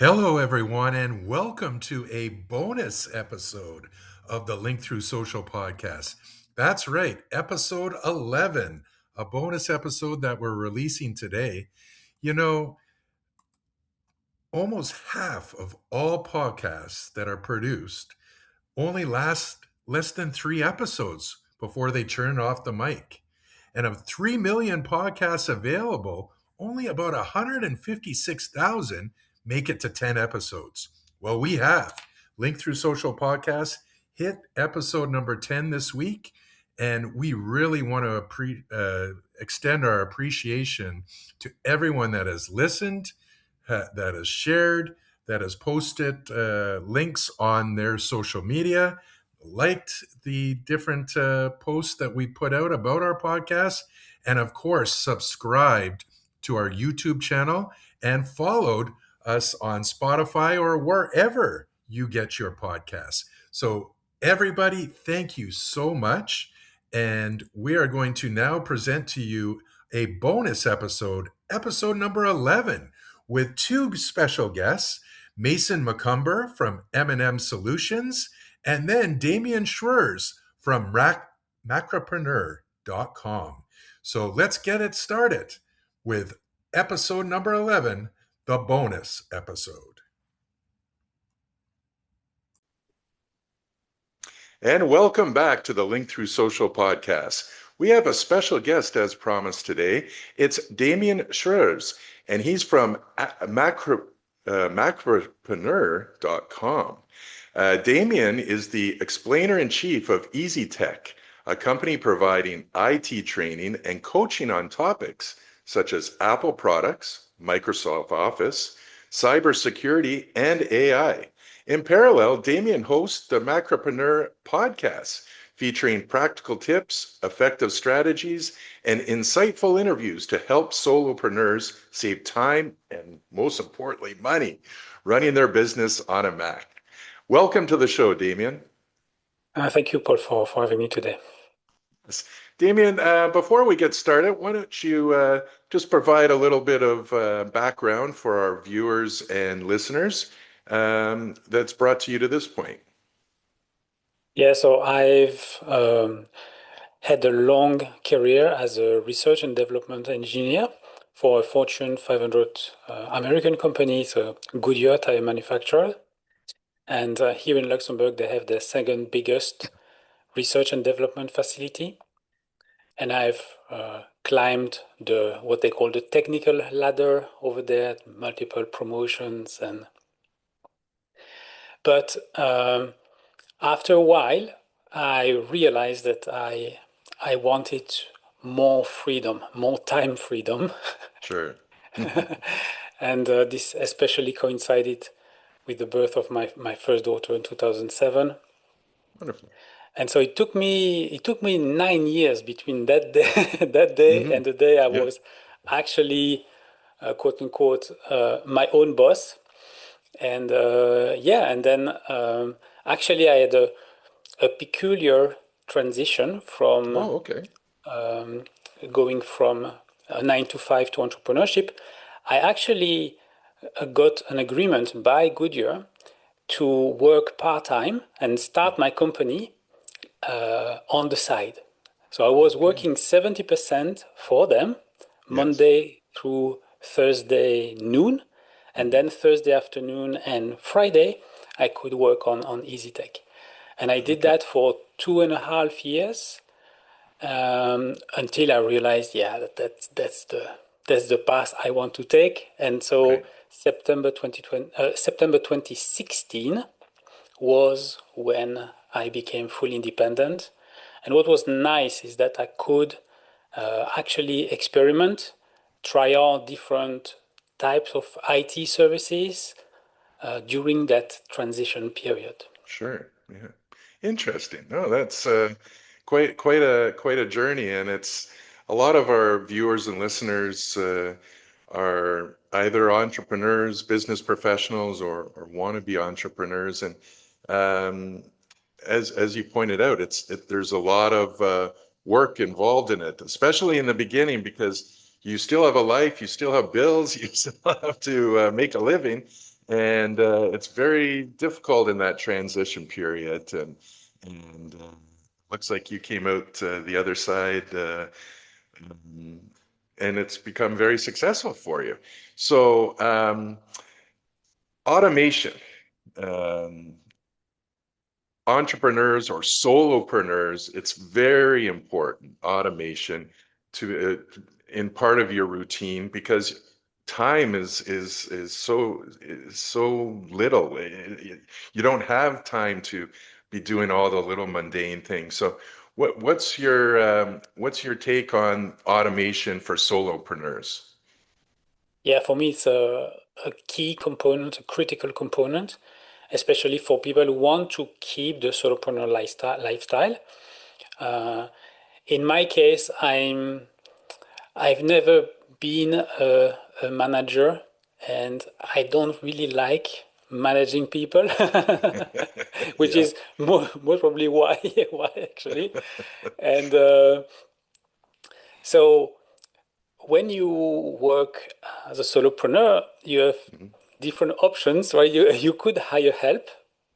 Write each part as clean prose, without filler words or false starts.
Hello, everyone, and welcome to a bonus episode of the Link Through Social podcast. That's right, episode 11, a bonus episode that we're releasing today. You know, almost half of all podcasts that are produced only last less than 3 episodes before they turn off the mic. And of 3 million podcasts available, only about 156,000 make it to 10 episodes. Well, we have. Link Through Social Podcast hit episode number 10 this week, and we really want to extend our appreciation to everyone that has listened, that has shared, that has posted links on their social media, liked the different posts that we put out about our podcast, and of course, subscribed to our YouTube channel and followed us on Spotify or wherever you get your podcasts. So, everybody, thank you so much. And we are going to now present to you a bonus episode, episode number 11, with two special guests, Mason McCumber from M&M Solutions, and then Damien Schreurs from macropreneur.com. So let's get it started with episode number 11, the bonus episode. And welcome back to the Link Through Social podcast. We have a special guest as promised today. It's Damien Schreurs, and he's from macropreneur.com. Damien is the explainer-in-chief of EasyTech, a company providing IT training and coaching on topics such as Apple products, Microsoft Office, cybersecurity, and AI. In parallel, Damien hosts the Macropreneur podcast, featuring practical tips, effective strategies, and insightful interviews to help solopreneurs save time and, most importantly, money running their business on a Mac. Welcome to the show, Damien. Thank you, Paul, for having me today. Yes. Damien, before we get started, why don't you just provide a little bit of background for our viewers and listeners that's brought to you to this point? Yeah, so I've had a long career as a research and development engineer for a Fortune 500 American company, so Goodyear tire manufacturer. And here in Luxembourg, they have the second biggest research and development facility. And I've climbed what they call the technical ladder over there, multiple promotions. But after a while, I realized that I wanted more freedom, more time freedom. Sure. And this especially coincided with the birth of my first daughter in 2007. Wonderful. And so it took me 9 years between that day and the day I was actually quote unquote my own boss. And and then actually I had a peculiar transition from going from 9 to 5 to entrepreneurship. I actually got an agreement by Goodyear to work part-time and start my company on the side. So I was working 70% for them, Monday through Thursday noon, and then Thursday afternoon and Friday, I could work on EasyTech. And I did that for 2.5 years until I realized, that's the path I want to take. And so September 2016 was when I became fully independent. And what was nice is that I could actually experiment, try out different types of IT services during that transition period. Sure. Yeah. Interesting. No, that's quite a journey, and it's a lot of our viewers and listeners are either entrepreneurs, business professionals, or want to be entrepreneurs. And as you pointed out, there's a lot of work involved in it, especially in the beginning, because you still have a life, you still have bills, you still have to make a living. and it's very difficult in that transition period. And looks like you came out the other side, um, and it's become very successful for you. So, automation. Um, Entrepreneurs or solopreneurs, it's very important, automation to in part of your routine because time is so little. You don't have time to be doing all the little mundane things. So what's your take on automation for solopreneurs? Yeah, for me, it's a key component, a critical component, especially for people who want to keep the solopreneur lifestyle. Uh, in my case, I've never been a manager, and I don't really like managing people, which Yeah. is most probably why why actually. And so when you work as a solopreneur, you have Mhm. different options, right? You could hire help,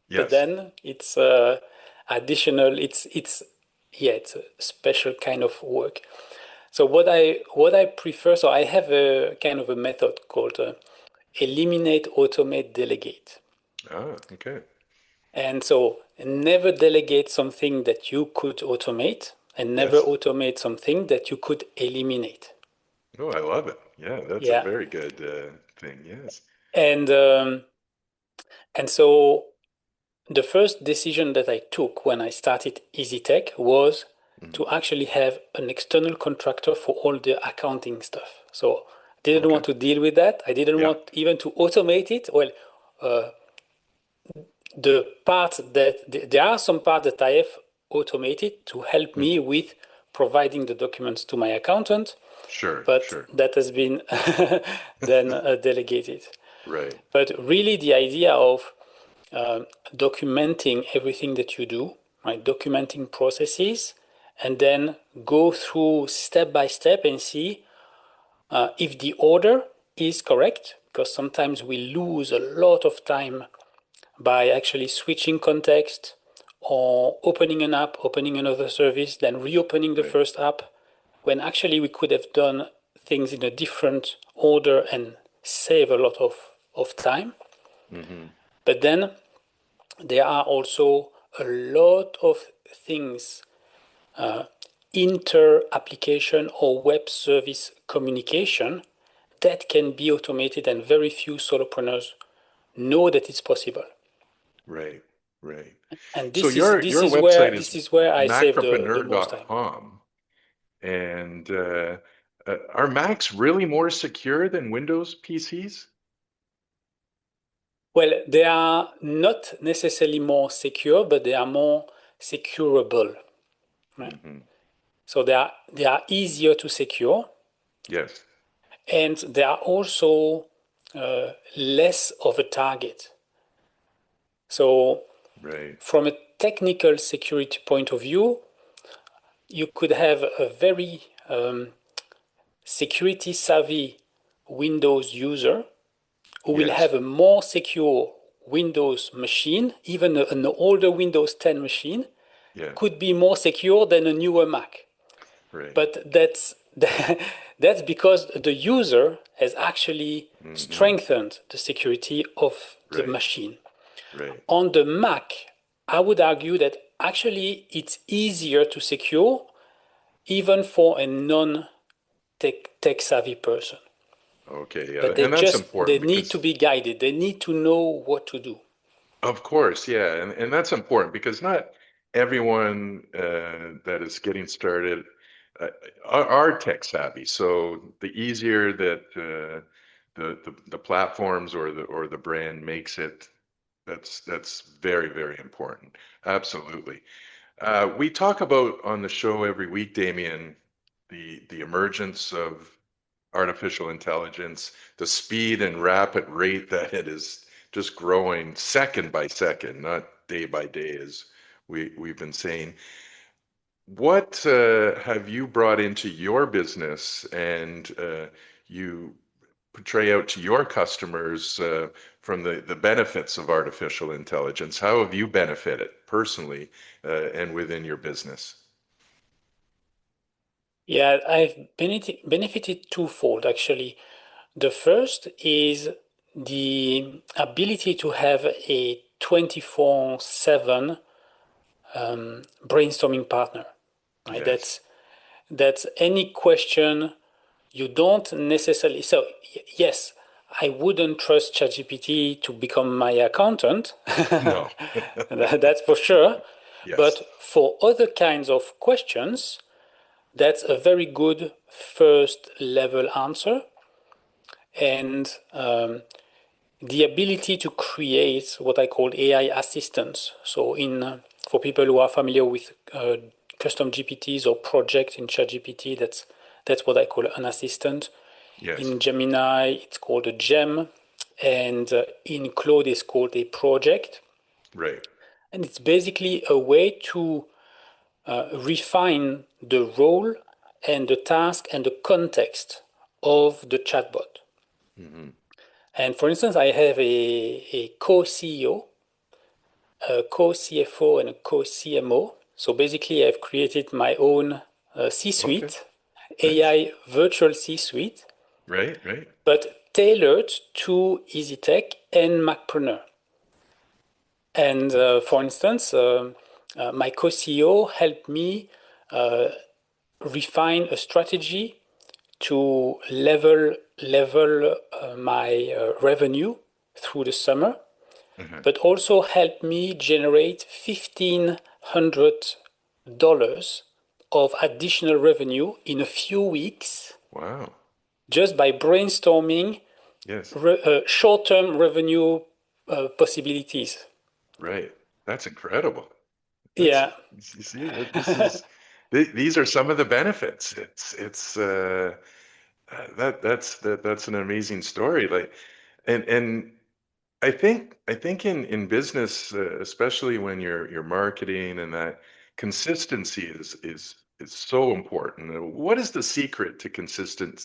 but Yes. then it's additional. It's yeah, it's a special kind of work. So what I prefer, so I have a kind of a method called eliminate, automate, delegate. Ah, okay. And so never delegate something that you could automate, and never Yes. automate something that you could eliminate. Oh, I love it. Yeah, that's a Yeah. very good thing. Yes. And so the first decision that I took when I started EasyTech was Mhm. to actually have an external contractor for all the accounting stuff. So I didn't Okay. want to deal with that. I didn't Yeah. want even to automate it. Well, uh, the part that there are some parts that I have automated to help Mhm. me with providing the documents to my accountant, Sure, but sure. that has been then delegated. Right, But really, the idea of documenting everything that you do, right? Documenting processes, and then go through step by step and see if the order is correct, because sometimes we lose a lot of time by actually switching context or opening an app, opening another service, then reopening the right. first app, when actually we could have done things in a different order and save a lot of time. Hmm. But then there are also a lot of things, inter application or web service communication, that can be automated, and very few solopreneurs know that it's possible. Right, right. And So this is your website is this is where I save the most time. macropreneur.com, and are Macs really more secure than Windows PCs? Well, they are not necessarily more secure, but they are more securable. Right? Hmm. So they are easier to secure, Yes, and they are also less of a target. So right. from a technical security point of view, you could have a very security savvy Windows user who will Yes, have a more secure Windows machine, even an older Windows 10 machine, yeah, could be more secure than a newer Mac. right. But that's because the user has actually Hmm. strengthened the security of the Right, machine. right, On the Mac, I would argue that actually it's easier to secure even for a non-tech savvy person. okay, yeah, But and that's they important need to because, be guided. They need to know what to do. of course, yeah, and that's important because not everyone that is getting started uh, are tech savvy. So the easier that the platforms or the brand makes it, that's very, very important. Absolutely. We talk about on the show every week, Damien, the emergence of artificial intelligence, the speed and rapid rate that it is just growing second by second, not day by day, as we've been saying. What have you brought into your business and you portray out to your customers from the benefits of artificial intelligence? How have you benefited personally and within your business? Yeah, I've benefited twofold actually. The first is the ability to have a 24/7 brainstorming partner, right? Yes. That's any question you don't necessarily. So yes, I wouldn't trust ChatGPT to become my accountant. No. That's for sure. Yes. But for other kinds of questions, that's a very good first level answer. And the ability to create what I call AI assistants. So, for people who are familiar with custom GPTs or projects in ChatGPT, that's what I call an assistant. Yes. In Gemini, it's called a gem, and in Claude, it's called a project. Right. And it's basically a way to refine the role and the task and the context of the chatbot. Hmm. And for instance, I have a co-CEO, a co-CFO, and a co-CMO. So basically, I've created my own Okay. C-suite, Nice. AI virtual C-suite, Right. Right. but tailored to EasyTech and Macpreneur. And for instance, my co-CEO helped me uh, refine a strategy to level my revenue through the summer, Uh-huh. but also helped me generate $1,500 of additional revenue in a few weeks Wow. just by brainstorming Yes. short-term revenue possibilities. Right. That's incredible. That's Yeah, you see that this is these are some of the benefits. That's an amazing story. Like and I think in business, especially when you're marketing and that consistency is so important. What is the secret to consistently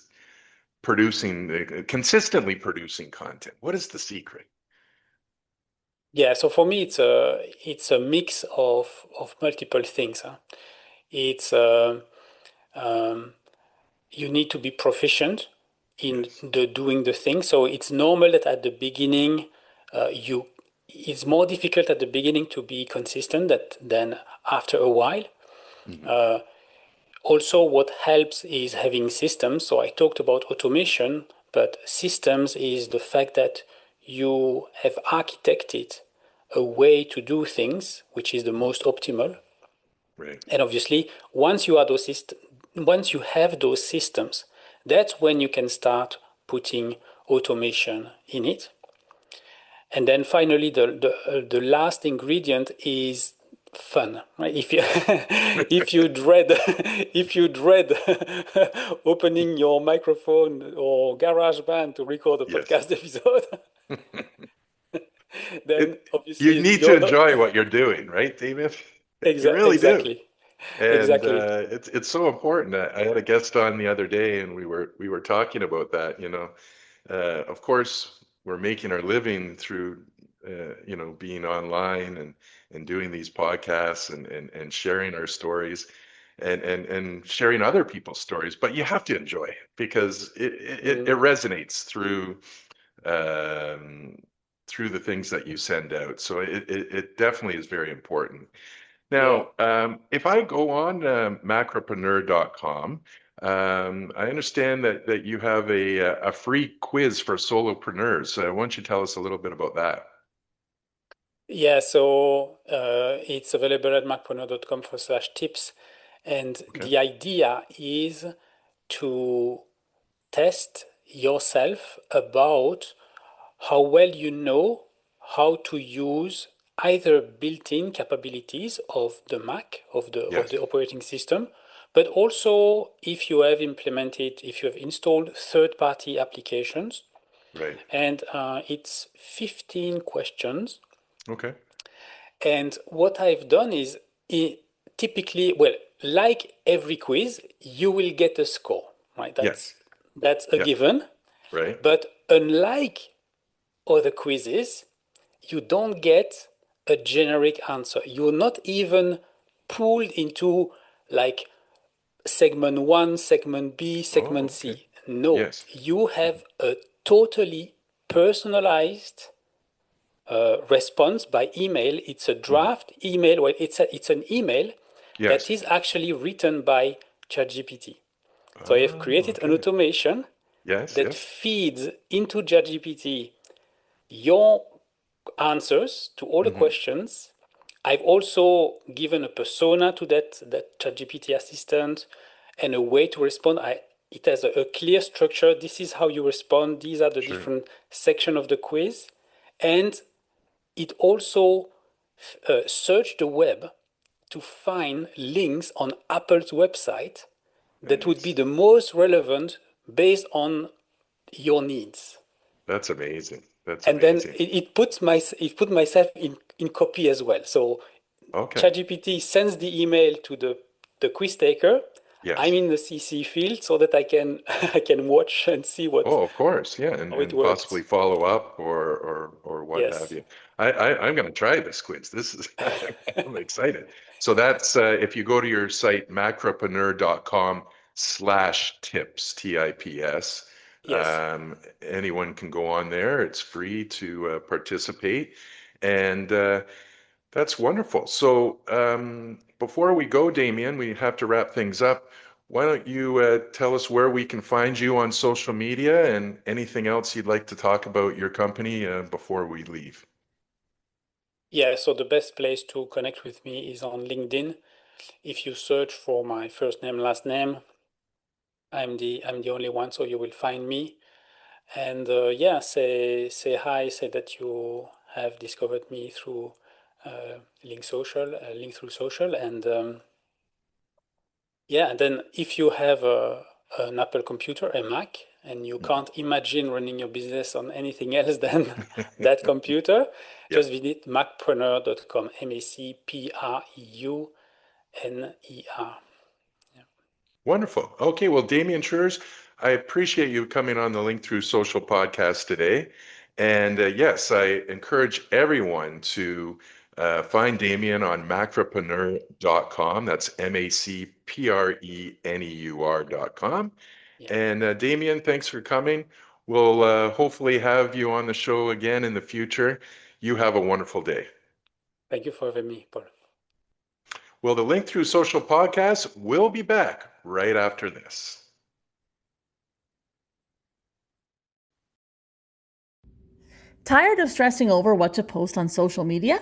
producing content? What is the secret? yeah. So for me, it's a mix of multiple things. Huh? It's um, you need to be proficient in Yes. the doing the thing. So it's normal that at the beginning, you it's more difficult at the beginning to be consistent than after a while. Hmm. Uh, Also, what helps is having systems. So I talked about automation, but systems is the fact that you have architected a way to do things which is the most optimal. Right. And obviously, once you have those systems, that's when you can start putting automation in it. And then finally, the last ingredient is fun. Right? If you if you dread if you dread opening your microphone or GarageBand to record a Yes. podcast episode, then It you obviously need to you're not enjoy what you're doing, right, David? You really do. exactly And exactly. it's so important. I had a guest on the other day, and we were talking about that. Of course, we're making our living through being online and doing these podcasts and sharing our stories and sharing other people's stories. But you have to enjoy it because it Mm, resonates um, through the things that you send out. So it definitely is very important. yeah. Now, if I go on macropreneur.com, I understand that you have a free quiz for solopreneurs. Why don't you tell us a little bit about that? Yeah, so it's available at macpreneur.com/tips. And Okay. the idea is to test yourself about how well you know how to use either built-in capabilities of the Mac, of Yes. the operating system, but also if you have installed third-party applications. Right. And it's 15 questions. Okay. And what I've done is typically, well, like every quiz, you will get a score, right? Yes. That's a Yeah. given. Right. But unlike other quizzes, you don't get a generic answer. You're not even pulled into like segment one, segment B, Oh, segment okay. C. No, Yes. you have a totally personalized response by email. It's a Mhm. draft email. Well, it's an email that Yes. is actually written by ChatGPT. So I have Oh, created an okay. automation Yes, that yes. feeds into ChatGPT your answers to all the Hmm. questions. I've also given a persona to that ChatGPT assistant and a way to respond. It has a clear structure. This is how you respond. These are the Sure. different sections of the quiz. And it also searched the web to find links on Apple's website that would be Nice. the most relevant based on your needs. That's amazing. That's And then amazing. it put myself in copy as well. So Okay. ChatGPT sends the email to the quiz taker. I'm Yes. in the CC field so that I can I can watch and see Oh, of course, yeah, how it and possibly worked. follow up or what have Yes. you. I'm going to try this quiz. This is I'm excited. So that's if you go to your site macropreneur.com/tips TIPS. Yes. Anyone can go on there. It's free to participate, and that's wonderful. So, before we go, Damien, we have to wrap things up. Why don't you tell us where we can find you on social media and anything else you'd like to talk about your company before we leave? Yeah, so the best place to connect with me is on LinkedIn. If you search for my first name, last name, I'm the only one, so you will find me. And yeah, say hi, say that you have discovered me through Link through social, and yeah, and then if you have an Apple computer, a Mac, and you Mhm. can't imagine running your business on anything else than that computer, Yeah. just visit macpreneur.com, MacPreuner. Wonderful. Okay, well, Damien Schreurs, I appreciate you coming on the Link Through Social podcast today. And yes, I encourage everyone to find Damien on macropreneur.com. That's MacPreneur.com. Yeah. And Damien, thanks for coming. We'll hopefully have you on the show again in the future. You have a wonderful day. Thank you for having me, Paul. Well, the Link Through Social podcast will be back right after this. Tired of stressing over what to post on social media?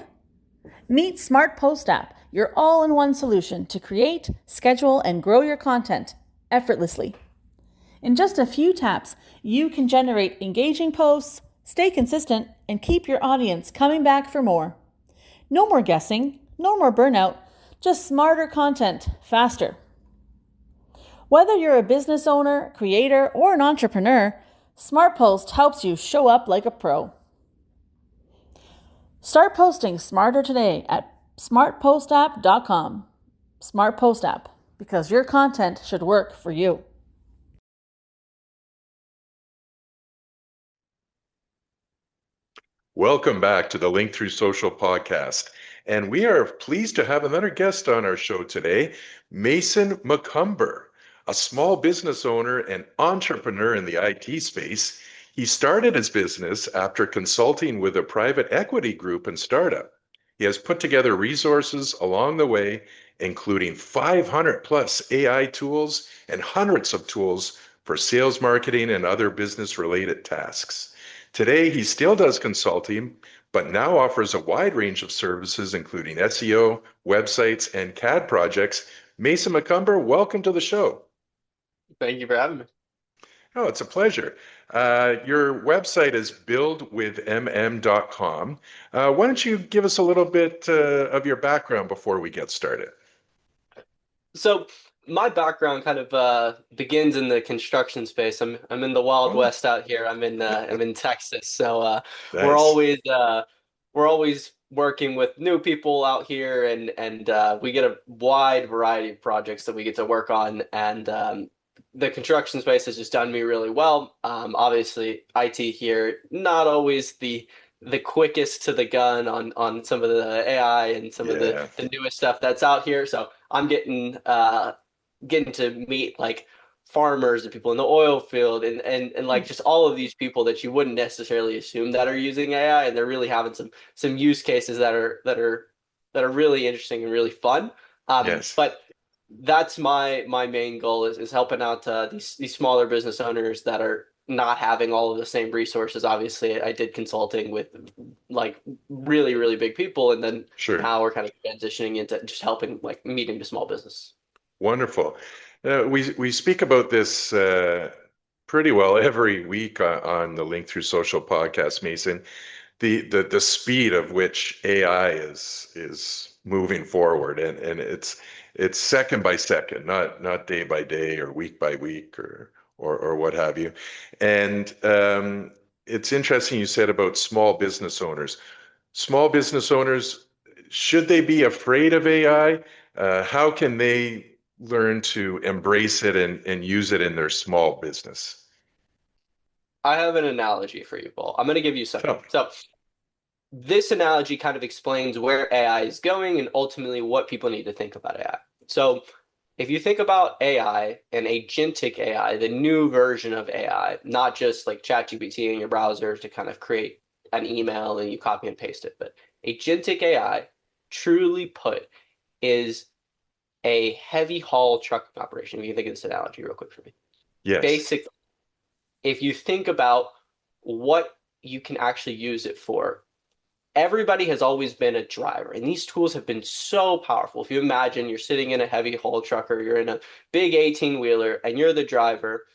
Meet Smart Post App, your all in one solution to create, schedule, and grow your content effortlessly. In just a few taps, you can generate engaging posts, stay consistent, and keep your audience coming back for more. No more guessing, no more burnout, just smarter content, faster. Whether you're a business owner, creator, or an entrepreneur, Smart Post helps you show up like a pro. Start posting smarter today at smartpostapp.com. Smart Post App, because your content should work for you. Welcome back to the Link Through Social podcast. And we are pleased to have another guest on our show today, Mason McCumber, a small business owner and entrepreneur in the IT space. He started his business after consulting with a private equity group and startup. He has put together resources along the way, including 500 plus AI tools and hundreds of tools for sales, marketing, and other business related tasks. Today, he still does consulting, but now offers a wide range of services, including SEO, websites, and CAD projects. Mason McCumber, welcome to the show. Thank you for having me. Oh, it's a pleasure. Your website is buildwithmm.com. Why don't you give us a little bit of your background before we get started? So my background kind of begins in the construction space. I'm in the Wild Oh, West out here. I'm in Texas. So we're nice. always uh, we're always working with new people out here, and we get a wide variety of projects that we get to work on. And the construction space has just done me really well. Obviously, IT here, not always the quickest to the gun on some of the AI and some of Yeah. the newest stuff that's out here. So I'm getting to meet like farmers and people in the oil field and like just all of these people that you wouldn't necessarily assume that are using AI, and they're really having some use cases that are really interesting and really fun. Yes. But that's my main goal is helping out these smaller business owners that are not having all of the same resources. Obviously, I did consulting with like really, really big people, and then Sure. now we're kind of transitioning into just helping like medium to small business. Wonderful. We speak about this pretty well every week on the Link Through Social podcast, Mason. The speed of which AI is moving forward, and it's second by second, not day by day or week by week or what have you. And it's interesting you said about small business owners. Small business owners, should they be afraid of AI? How can they learn to embrace it and use it in their small business? I have an analogy for you, Paul. I'm going to give you something. Tell me. So this analogy kind of explains where AI is going and ultimately what people need to think about AI. So if you think about AI and agentic AI, the new version of AI, not just like ChatGPT in your browser to kind of create an email and you copy and paste it, but agentic AI, truly put, is a heavy haul trucking operation. If you think of this analogy real quick for me. Yes. Basically, if you think about what you can actually use it for, everybody has always been a driver, and these tools have been so powerful. If you imagine you're sitting in a heavy haul truck or you're in a big 18-wheeler and you're the driver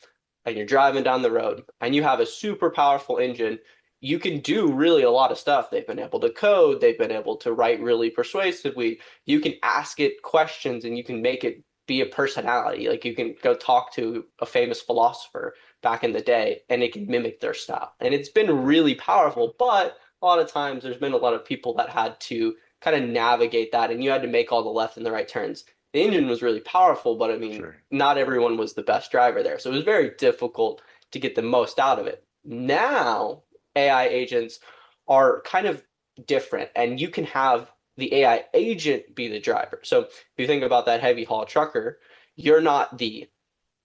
and you're driving down the road and you have a super powerful engine, you can do really a lot of stuff. They've been able to code, they've been able to write really persuasively. You can ask it questions and you can make it be a personality. Like you can go talk to a famous philosopher back in the day and it can mimic their style. And it's been really powerful, but a lot of times there's been a lot of people that had to kind of navigate that, and you had to make all the left and the right turns. The engine was really powerful, but I mean, Sure. not everyone was the best driver there. So it was very difficult to get the most out of it. Now, AI agents are kind of different, and you can have the AI agent be the driver. So if you think about that heavy haul trucker, you're not the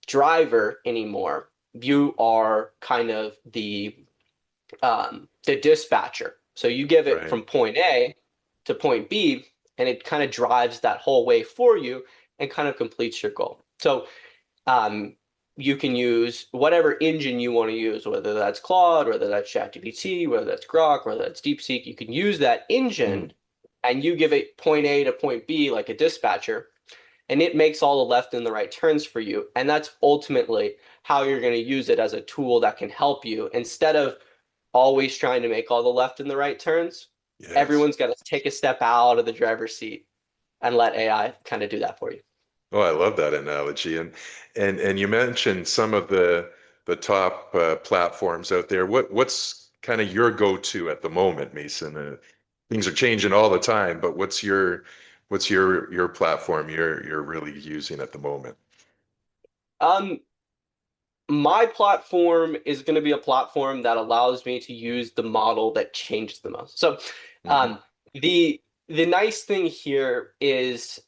driver anymore. You are kind of the dispatcher. So you give it Right. from point A to point B, and it kind of drives that whole way for you and kind of completes your goal. So you can use whatever engine you want to use, whether that's Claude, whether that's ChatGPT, whether that's Grok, whether that's DeepSeek. You can use that Mm. engine and you give it point A to point B like a dispatcher, and it makes all the left and the right turns for you. And that's ultimately how you're going to use it as a tool that can help you instead of always trying to make all the left and the right turns. Yes. Everyone's got to take a step out of the driver's seat and let AI kind of do that for you. Oh, I love that analogy. And you mentioned some of the top platforms out there. What's kind of your go-to at the moment, Mason? Things are changing all the time, but what's your platform you're really using at the moment? Um, my platform is going to be a platform that allows me to use the model that changes the most. So, Hmm. um, the nice thing here is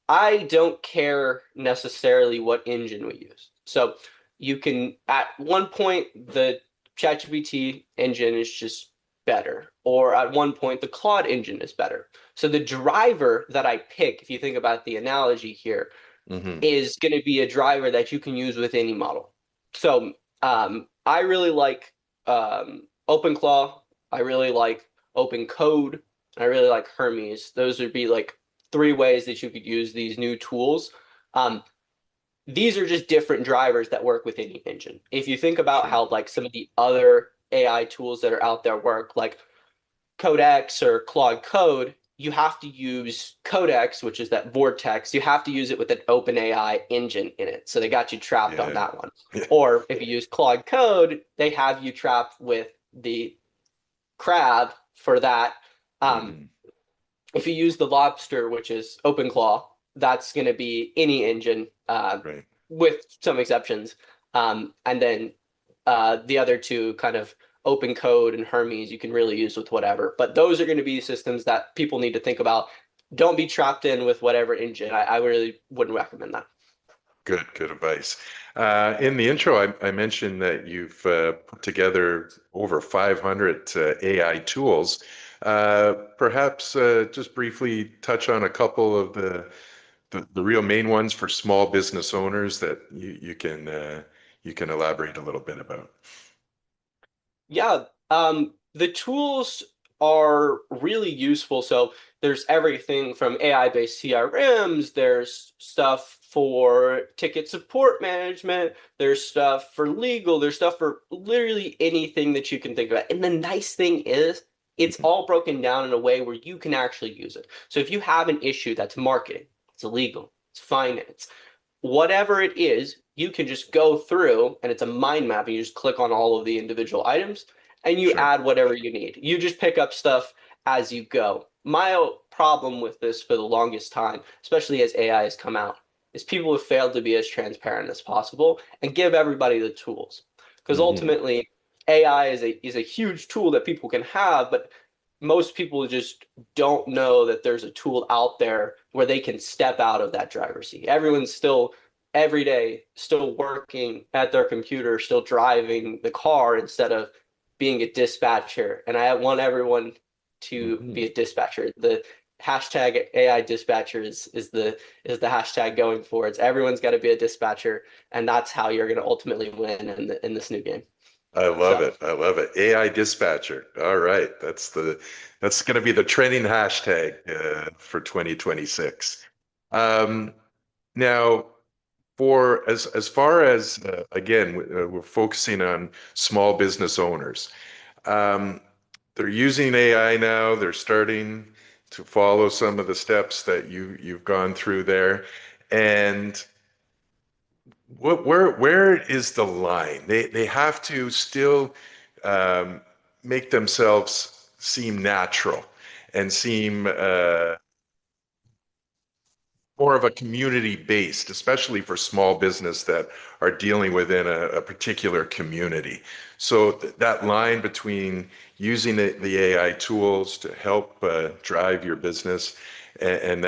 I don't care necessarily what engine we use. So you can at one point the ChatGPT engine is just better, or at one point the Claude engine is better. So the driver that I pick, if you think about the analogy here, Hmm. is going to be a driver that you can use with any model. So I really like OpenClaw. I really like OpenCode. I really like Hermes. Those would be like three ways that you could use these new tools. Um, these are just different drivers that work with any engine. If you think about Sure. how like some of the other AI tools that are out there work, like Codex or Claude Code, you have to use Codex, which is that vortex. You have to use it with an OpenAI engine in it. So they got you trapped on Yeah. that one. Yeah. Or if you use Claude Code, they have you trapped with the crab for that. Um, Hmm. if you use the lobster, which is OpenClaw, that's going to be any engine. Right. with some exceptions. And then the other two kind of open code and Hermes you can really use with whatever. But those are going to be systems that people need to think about. Don't be trapped in with whatever engine. I really wouldn't recommend that. Good advice. In the intro, I mentioned that you've put together over 500 AI tools. Perhaps just briefly touch on a couple of the real main ones for small business owners that you can elaborate a little bit about. Yeah, the tools are really useful. So there's everything from AI-based CRMs, there's stuff for ticket support management, there's stuff for legal, there's stuff for literally anything that you can think about. And the nice thing is, it's all broken down in a way where you can actually use it. So if you have an issue that's marketing, it's legal, it's finance, whatever it is, you can just go through and it's a mind map and you just click on all of the individual items and you Sure, add whatever you need. You just pick up stuff as you go. My problem with this for the longest time, especially as AI has come out, is people have failed to be as transparent as possible and give everybody the tools. Because hmm ultimately, AI is a huge tool that people can have, but most people just don't know that there's a tool out there where they can step out of that driver's seat. Everyone's still every day still working at their computer, still driving the car instead of being a dispatcher. And I want everyone to hmm be a dispatcher. The hashtag AI dispatcher is the hashtag going forward. Everyone's got to be a dispatcher, and that's how you're going to ultimately win in this new game. I love So it. I love it. AI dispatcher. All right, that's going to be the trending hashtag for 2026. Um, Now, for as far as again, we're focusing on small business owners. Um, they're using AI now. They're starting to follow some of the steps that you've gone through there. And where is the line? They have to still um, make themselves seem natural and seem more of a community based, especially for small business that are dealing within a particular community. So that line between using the AI tools to help drive your business and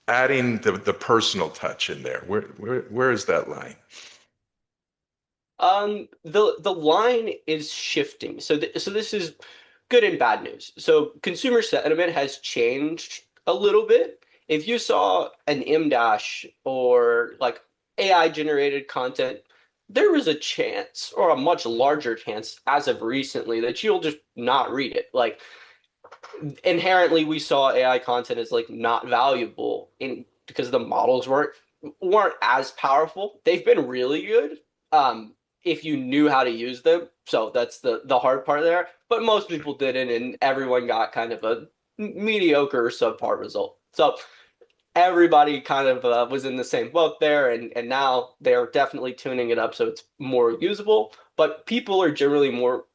adding the personal touch in there. Where is that line? the line is shifting. So this is good and bad news. So consumer sentiment has changed a little bit. If you saw an M dash or like AI generated content, there was a chance, or a much larger chance as of recently, that you'll just not read it. Like inherently, we saw AI content as like not valuable in because the models weren't as powerful. They've been really good. If you knew how to use them. So that's the hard part there. But most Sure. people didn't, and everyone got kind of a mediocre subpar result. So everybody kind of was in the same boat there, and now they're definitely tuning it up so it's more usable. But people are generally more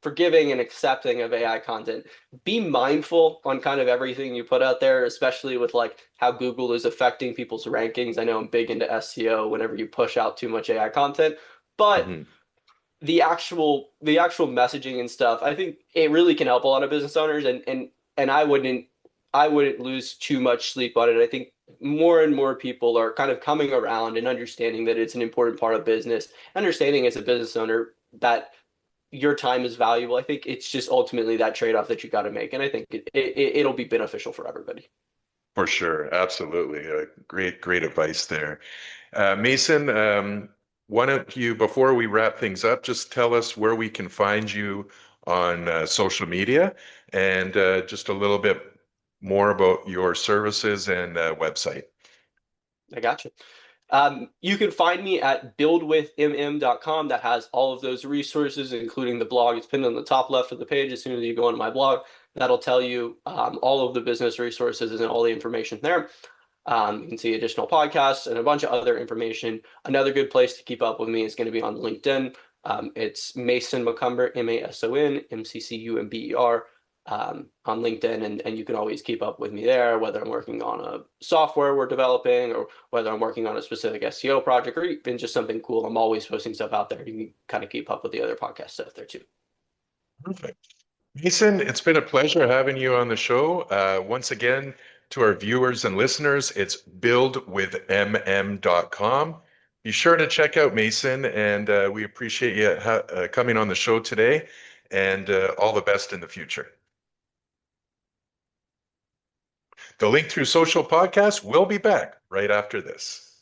forgiving and accepting of AI content. Be mindful on kind of everything you put out there, especially with like how Google is affecting people's rankings. I know I'm big into SEO whenever you push out too much AI content, but Mhm. the actual messaging and stuff, I think it really can help a lot of business owners, and I wouldn't lose too much sleep on it. I think more and more people are kind of coming around and understanding that it's an important part of business, understanding as a business owner that your time is valuable. I think it's just ultimately that trade-off that you got to make, and I think it'll be beneficial for everybody. For sure, absolutely. Great advice there. Mason, why don't you, before we wrap things up, just tell us where we can find you on social media and just a little bit more about your services and website. I got you. You can find me at buildwithmm.com. That has all of those resources, including the blog. It's pinned on the top left of the page. As soon as you go onto my blog, that'll tell you all of the business resources and all the information there. You can see additional podcasts and a bunch of other information. Another good place to keep up with me is going to be on LinkedIn. It's Mason McCumber, MASON, MCCUMBER. on LinkedIn, and you can always keep up with me there, whether I'm working on a software we're developing or whether I'm working on a specific SEO project or even just something cool. I'm always posting stuff out there. You can kind of keep up with the other podcast stuff there too. Perfect. Mason, it's been a pleasure having you on the show. Once again, to our viewers and listeners, it's buildwithmm.com. Be sure to check out Mason, and we appreciate you coming on the show today, and all the best in the future. The Link Through Social podcast will be back right after this.